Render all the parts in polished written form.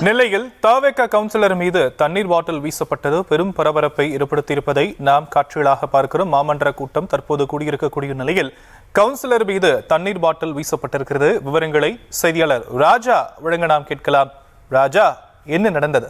நெல்லையில் தவேக கவுன்சிலர் மீது தண்ணீர் பாட்டில் வீசப்பட்டது பெரும் பரபரப்பை ஏற்படுத்தியிருப்பதை நாம் காட்சிகளாக பார்க்கிறோம். மாமன்ற கூட்டம் தற்போது கூடியிருக்கக்கூடிய நிலையில் கவுன்சிலர் மீது தண்ணீர் பாட்டில் வீசப்பட்டிருக்கிறது. விவரங்களை செய்தியாளர் ராஜா வழங்க நாம் கேட்கலாம். ராஜா, என்ன நடந்தது?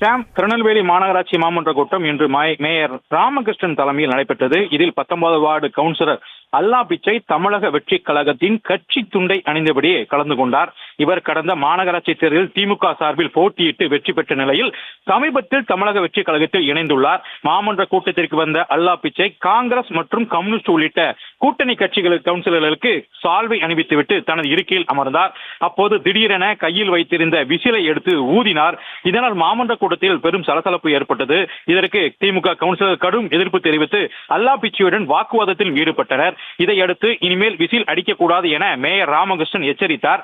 ஷாம், திருநெல்வேலி மாநகராட்சி மாமன்ற கூட்டம் இன்று மேயர் ராமகிருஷ்ணன் தலைமையில் நடைபெற்றது. இதில் 19 வார்டு கவுன்சிலர் அல்லா பிச்சை தமிழக வெற்றி கழகத்தின் கட்சி துண்டை அணிந்தபடியே கலந்து கொண்டார். இவர் கடந்த மாநகராட்சி தேர்தலில் திமுக சார்பில் போட்டியிட்டு வெற்றி பெற்ற நிலையில் சமீபத்தில் தமிழக வெற்றி கழகத்தில் இணைந்துள்ளார். மாமன்ற கூட்டத்திற்கு வந்த அல்லா பிச்சை காங்கிரஸ் மற்றும் கம்யூனிஸ்ட் உள்ளிட்ட கூட்டணி கட்சிகள் கவுன்சிலர்களுக்கு சால்வை அணிவித்துவிட்டு தனது இருக்கையில் அமர்ந்தார். அப்போது திடீரென கையில் வைத்திருந்த விசிலை எடுத்து ஊதினார். இதனால் மாமன்ற கூட்டத்தில் பெரும் சலசலப்பு ஏற்பட்டது. இதற்கு திமுக கவுன்சிலர் கடும் எதிர்ப்பு தெரிவித்து அல்லா பிச்சையுடன் வாக்குவாதத்தில் ஈடுபட்டனர். இதையடுத்து இனிமேல் விசில் அடிக்கக்கூடாது என மேயர் ராமகிருஷ்ணன் எச்சரித்தார்.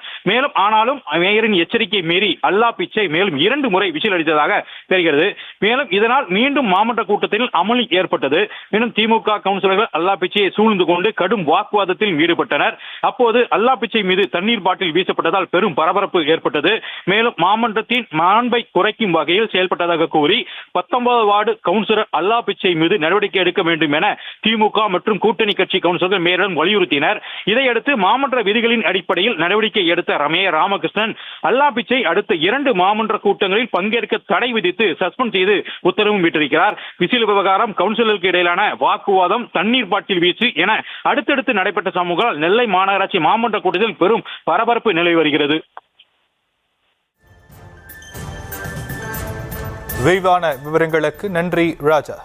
ஆனாலும் மேயரின் எச்சரிக்கை மீறி அல்லா பிச்சை மேலும் 2 முறை விசில் அடித்ததாக தெரிகிறது. மேலும் இதனால் மீண்டும் மாமன்ற கூட்டத்தில் அமளி ஏற்பட்டது. மேலும் திமுக கவுன்சிலர்கள் அல்லா பிச்சையை சூழ்ந்து கொண்டு கடும் வாக்குவாதத்தில் ஈடுபட்டனர். அப்போது அல்லா பிச்சை மீது தண்ணீர் பாட்டில் வீசப்பட்டதால் பெரும் பரபரப்பு ஏற்பட்டது. மேலும் மாமன்றத்தின் மாண்பை குறைக்கும் வகையில் செயல்பட்டதாக கூறி 19 வார்டு கவுன்சிலர் அல்லா பிச்சை மீது நடவடிக்கை எடுக்க வேண்டும் என திமுக மற்றும் கூட்டணி கட்சி கவுன்சிலர்கள் மேயரிடம் வலியுறுத்தினர். இதையடுத்து மாமன்ற விதிகளின் அடிப்படையில் நடவடிக்கை எடுத்த மேயர் ராமகிருஷ்ணன் அல்லா பிச்சை அடுத்த 2 மாமன்ற கூட்டங்களில் பங்கேற்க தடை விதித்து சஸ்பெண்ட் செய்து உத்தரவும் விட்டிருக்கிறார். விசில் விவகாரம், கவுன்சிலருக்கு இடையிலான வாக்குவாதம், தண்ணீர் பாட்டில் வீச்சு என அடுத்தடுத்து நடைபெற்ற சம்பவங்களால் நெல்லை மாநகராட்சி மாமன்ற கூட்டத்தில் பெரும் பரபரப்பு நிலவி வருகிறது. விரிவான விவரங்களுக்கு நன்றி ராஜா.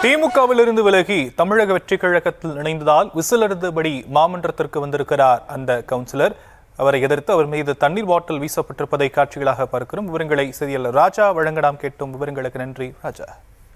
திமுகவிலிருந்து விலகி தமிழக வெற்றி கழகத்தில் இணைந்ததால் விசில் அடித்தபடி மாமன்றத்திற்கு வந்திருக்கிறார் அந்த கவுன்சிலர். அவரை எதிர்த்து அவர் மீது தண்ணீர் பாட்டில் வீசப்பட்டிருப்பதை காட்சிகளாக பார்க்கிறோம். விவரங்களை செய்தியாளர் ராஜா வழங்க நாம் கேட்டோம். விவரங்களுக்கு நன்றி ராஜா.